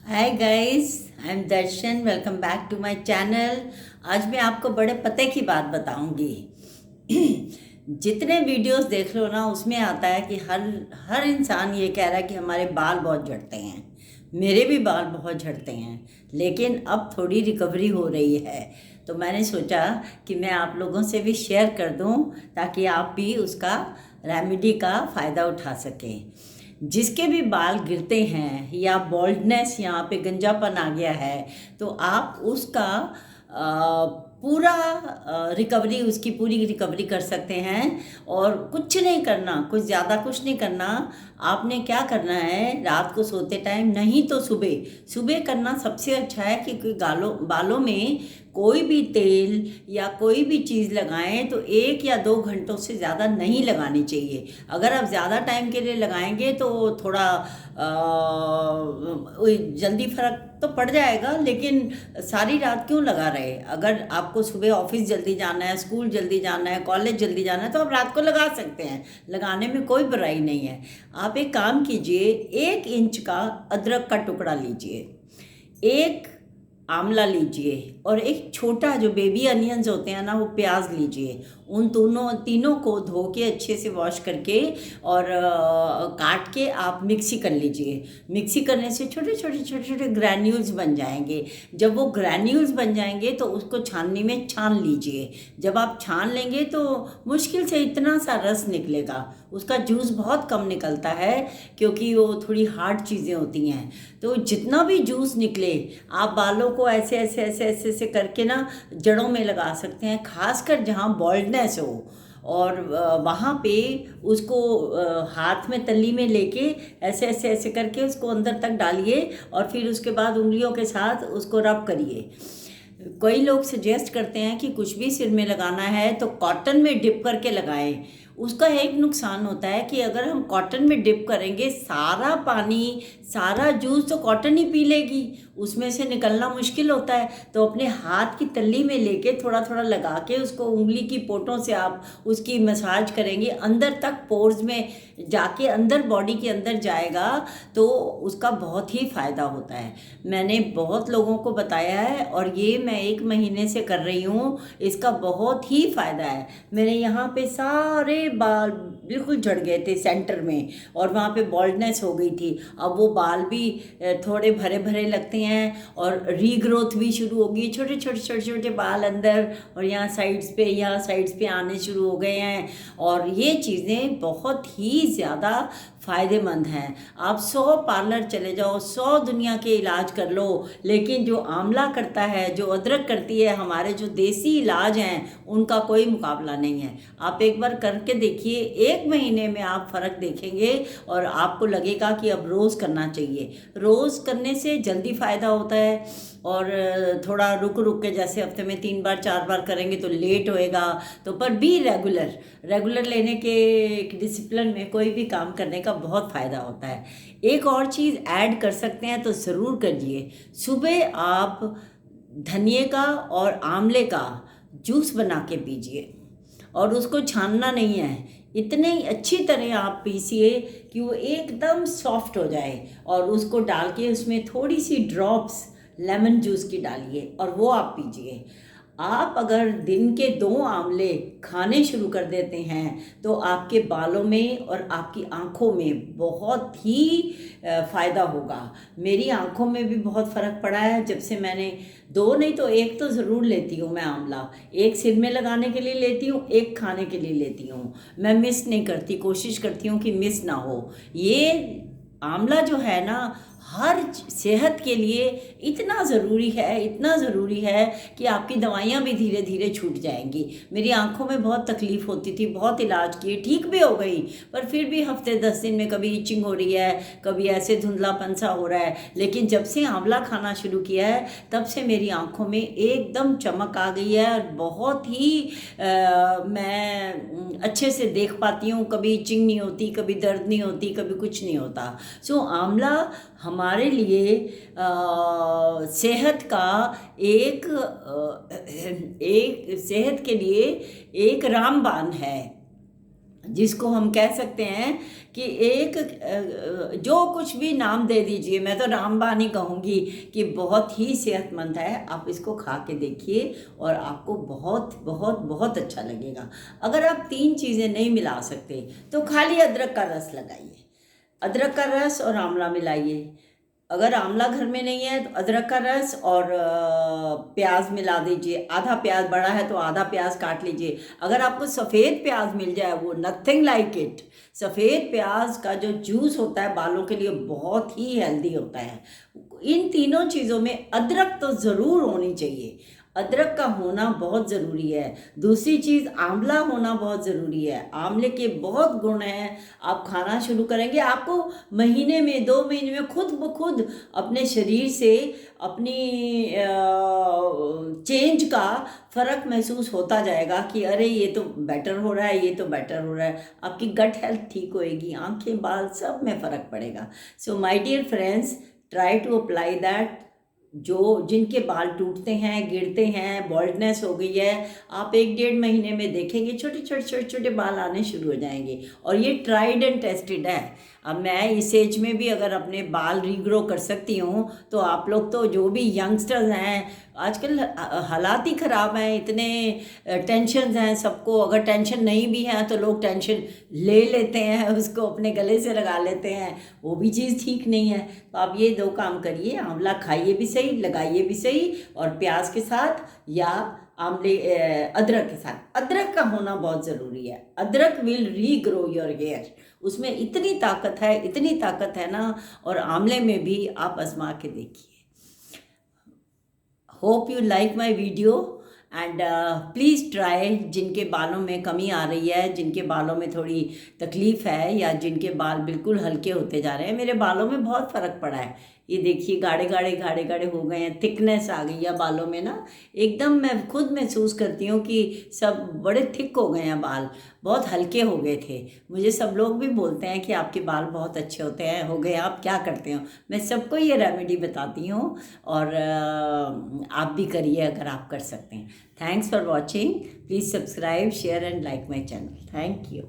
Hi guys, I am Darshan. Welcome back to my channel. आज मैं आपको बड़े पते की बात बताऊंगी। जितने वीडियोस देख लो ना, उसमें आता है कि हर हर इंसान ये कह रहा है कि हमारे बाल बहुत झड़ते हैं। मेरे भी बाल बहुत झड़ते हैं, लेकिन अब थोड़ी रिकवरी हो रही है। तो मैंने सोचा कि मैं आप लोगों से भी शेयर कर दूं, ताकि आप भी उसका रेमेडी का फ़ायदा उठा सकें। जिसके भी बाल गिरते हैं या बॉल्डनेस, यहाँ पे गंजापन आ गया है, तो आप उसका पूरा रिकवरी, उसकी पूरी रिकवरी कर सकते हैं। और कुछ नहीं करना, कुछ ज़्यादा कुछ नहीं करना। आपने क्या करना है, रात को सोते टाइम नहीं तो सुबह सुबह करना सबसे अच्छा है। क्योंकि बालों में कोई भी तेल या कोई भी चीज़ लगाएं तो 1 या 2 घंटों से ज़्यादा नहीं लगानी चाहिए। अगर आप ज़्यादा टाइम के लिए लगाएंगे तो थोड़ा जल्दी फर्क तो पड़ जाएगा, लेकिन सारी रात क्यों लगा रहे। अगर आपको सुबह ऑफिस जल्दी जाना है, स्कूल जल्दी जाना है, कॉलेज जल्दी जाना है, तो आप रात को लगा सकते हैं। लगाने में कोई बुराई नहीं है। आप एक काम कीजिए, 1 इंच का अदरक का टुकड़ा लीजिए, एक आंवला लीजिए, और एक छोटा जो बेबी अनियंस होते हैं ना, वो प्याज लीजिए। उन दोनों तीनों को धो के अच्छे से वॉश करके और काट के आप मिक्सी कर लीजिए। मिक्सी करने से छोटे छोटे छोटे छोटे ग्रैन्यूल्स बन जाएंगे। जब वो ग्रैन्यूल्स बन जाएंगे तो उसको छाननी में छान लीजिए। जब आप छान लेंगे तो मुश्किल से इतना सा रस निकलेगा, उसका जूस बहुत कम निकलता है, क्योंकि वो थोड़ी हार्ड चीज़ें होती हैं। तो जितना भी जूस निकले, आप बालों को ऐसे ऐसे ऐसे ऐसे ऐसे करके ना जड़ों में लगा सकते हैं, खासकर जहाँ बॉल्डनेस हो। और वहाँ पे उसको हाथ में तली में लेके ऐसे ऐसे ऐसे करके उसको अंदर तक डालिए, और फिर उसके बाद उंगलियों के साथ उसको रब करिए। कई लोग सजेस्ट करते हैं कि कुछ भी सिर में लगाना है तो कॉटन में डिप करके लगाएं। उसका एक नुकसान होता है कि अगर हम कॉटन में डिप करेंगे, सारा पानी, सारा जूस तो कॉटन ही पी लेगी, उसमें से निकलना मुश्किल होता है। तो अपने हाथ की तली में लेके थोड़ा थोड़ा लगा के उसको उंगली की पोटों से आप उसकी मसाज करेंगे, अंदर तक पोर्स में जाके अंदर बॉडी के अंदर जाएगा, तो उसका बहुत ही फ़ायदा होता है। मैंने बहुत लोगों को बताया है, और ये मैं 1 महीने से कर रही हूँ। इसका बहुत ही फ़ायदा है। मेरे यहाँ पे सारे बाल बिल्कुल झड़ गए थे सेंटर में, और वहाँ पे बॉल्डनेस हो गई थी। अब वो बाल भी थोड़े भरे भरे लगते हैं, और रीग्रोथ भी शुरू हो गई। छोटे छोटे छोटे छोटे बाल अंदर और यहाँ साइड्स पे आने शुरू हो गए हैं। और ये चीज़ें बहुत ही ज़्यादा फ़ायदेमंद हैं। आप 100 पार्लर चले जाओ, 100 दुनिया के इलाज कर लो, लेकिन जो आंवला करता है, जो अदरक करती है, हमारे जो देसी इलाज हैं, उनका कोई मुकाबला नहीं है। आप एक बार करके देखिए, 1 महीने में आप फ़र्क देखेंगे, और आपको लगेगा कि अब रोज़ करना चाहिए। रोज़ करने से जल्दी फ़ायदा होता है, और थोड़ा रुक रुक के, जैसे हफ्ते में 3 बार 4 बार करेंगे तो लेट होएगा। तो पर भी रेगुलर लेने के एक डिसिप्लिन में कोई भी काम करने का बहुत फ़ायदा होता है। एक और चीज़ ऐड कर सकते हैं तो ज़रूर करिए। सुबह आप धनिए का और आंवले का जूस बना के पीजिए, और उसको छानना नहीं है। इतने अच्छी तरह आप पीसिए कि वो एकदम सॉफ्ट हो जाए, और उसको डाल के उसमें थोड़ी सी ड्रॉप्स लेमन जूस की डालिए, और वो आप पीजिए। आप अगर दिन के 2 आंवले खाने शुरू कर देते हैं तो आपके बालों में और आपकी आँखों में बहुत ही फ़ायदा होगा। मेरी आँखों में भी बहुत फ़र्क पड़ा है जब से मैंने 2 नहीं तो 1 तो ज़रूर लेती हूँ मैं आंवला। एक सिर में लगाने के लिए लेती हूँ, एक खाने के लिए लेती हूँ। मैं मिस नहीं करती, कोशिश करती हूँ कि मिस ना हो। ये आंवला जो है ना, हर सेहत के लिए इतना ज़रूरी है, इतना ज़रूरी है कि आपकी दवाइयाँ भी धीरे धीरे छूट जाएंगी। मेरी आंखों में बहुत तकलीफ़ होती थी, बहुत इलाज किए, ठीक भी हो गई, पर फिर भी हफ्ते 10 दिन में कभी इचिंग हो रही है, कभी ऐसे धुंधलापन सा हो रहा है। लेकिन जब से आंवला खाना शुरू किया है, तब से मेरी आंखों में एकदम चमक आ गई है, और बहुत ही मैं अच्छे से देख पाती हूँ। कभी इचिंग नहीं होती, कभी दर्द नहीं होती, कभी कुछ नहीं होता। सो आंवला हमारे लिए सेहत का एक सेहत के लिए एक रामबाण है। जिसको हम कह सकते हैं कि एक जो कुछ भी नाम दे दीजिए, मैं तो रामबाण ही कहूँगी कि बहुत ही सेहतमंद है। आप इसको खा के देखिए और आपको बहुत बहुत बहुत अच्छा लगेगा। अगर आप 3 चीज़ें नहीं मिला सकते तो खाली अदरक का रस लगाइए, अदरक का रस और आंवला मिलाइए। अगर आंवला घर में नहीं है तो अदरक का रस और प्याज मिला दीजिए। आधा प्याज, बड़ा है तो आधा प्याज काट लीजिए। अगर आपको सफ़ेद प्याज मिल जाए, वो नथिंग लाइक इट। सफ़ेद प्याज का जो जूस होता है बालों के लिए बहुत ही हेल्दी होता है। इन तीनों चीज़ों में अदरक तो ज़रूर होनी चाहिए, अदरक का होना बहुत ज़रूरी है। दूसरी चीज़, आंवला होना बहुत ज़रूरी है। आंवले के बहुत गुण हैं। आप खाना शुरू करेंगे, आपको महीने में 2 महीने में खुद ब खुद अपने शरीर से अपनी चेंज का फ़र्क महसूस होता जाएगा कि अरे ये तो बेटर हो रहा है, ये तो बेटर हो रहा है। आपकी गट हेल्थ ठीक होएगी, आँखें, बाल सब में फ़र्क पड़ेगा। So my dear friends, try to apply that. जिनके बाल टूटते हैं, गिरते हैं, बॉल्डनेस हो गई है, आप 1-1.5 महीने में देखेंगे छोटे बाल आने शुरू हो जाएंगे। और ये ट्राइड एंड टेस्टेड है। अब मैं इस एज में भी अगर अपने बाल रीग्रो कर सकती हूँ तो आप लोग तो जो भी यंगस्टर्स हैं, आजकल हालात ही ख़राब हैं, इतने टेंशन हैं सबको। अगर टेंशन नहीं भी है तो लोग टेंशन ले लेते हैं, उसको अपने गले से लगा लेते हैं, वो भी चीज़ ठीक नहीं है। तो आप ये 2 काम करिए, आंवला खाइए भी सही, लगाइए भी सही, और प्याज के साथ या अदरक के साथ। अदरक का होना बहुत ज़रूरी है। अदरक विल रीग्रो योर हेयर, उसमें इतनी ताकत है, इतनी ताकत है ना। और आंवले में भी आप आजमा के देखिए। Hope you like my video and please try. जिनके बालों में कमी आ रही है, जिनके बालों में थोड़ी तकलीफ़ है, या जिनके बाल बिल्कुल हल्के होते जा रहे हैं, मेरे बालों में बहुत फ़र्क पड़ा है। ये देखिए गाढ़े गाढ़े हो गए हैं, थिकनेस आ गई है बालों में ना, एकदम मैं खुद महसूस करती हूँ कि सब बड़े थिक हो गए हैं बाल, बहुत हल्के हो गए थे। मुझे सब लोग भी बोलते हैं कि आपके बाल बहुत अच्छे होते हैं, हो गए, आप क्या करते हो। मैं सबको ये रेमेडी बताती हूँ, और आप भी करिए अगर आप कर सकते हैं। Thanks for watching. Please subscribe, share and like my channel. Thank you.